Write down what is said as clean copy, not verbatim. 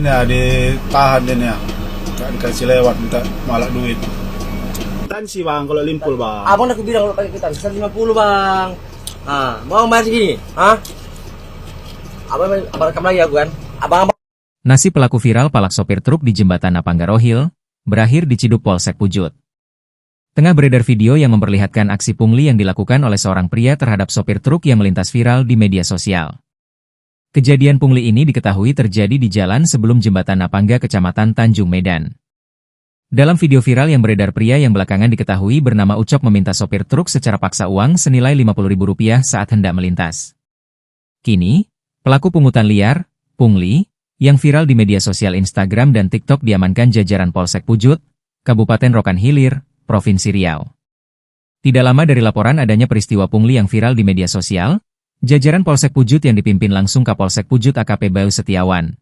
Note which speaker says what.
Speaker 1: Ini ya ditahan ini ya, nggak dikasih lewat, minta malak duit. Kan sih bang, kalau limpul bang.
Speaker 2: Abang udah bilang kalau pakai kita 150 bang. Mau bayar segini? Abang rekam lagi aku kan? Abang.
Speaker 3: Nasib pelaku viral palak sopir truk di jembatan Napanggarohil berakhir diciduk Polsek Pujut. Tengah beredar video yang memperlihatkan aksi pungli yang dilakukan oleh seorang pria terhadap sopir truk yang melintas viral di media sosial. Kejadian pungli ini diketahui terjadi di jalan sebelum jembatan Napangga, Kecamatan Tanjung Medan. Dalam video viral yang beredar, pria yang belakangan diketahui bernama Ucok meminta sopir truk secara paksa uang senilai Rp50.000 saat hendak melintas. Kini, pelaku pungutan liar, pungli, yang viral di media sosial Instagram dan TikTok diamankan jajaran Polsek Pujut, Kabupaten Rokan Hilir, Provinsi Riau. Tidak lama dari laporan adanya peristiwa pungli yang viral di media sosial, jajaran Polsek Pujut yang dipimpin langsung Kapolsek Pujut AKP Bayu Setiawan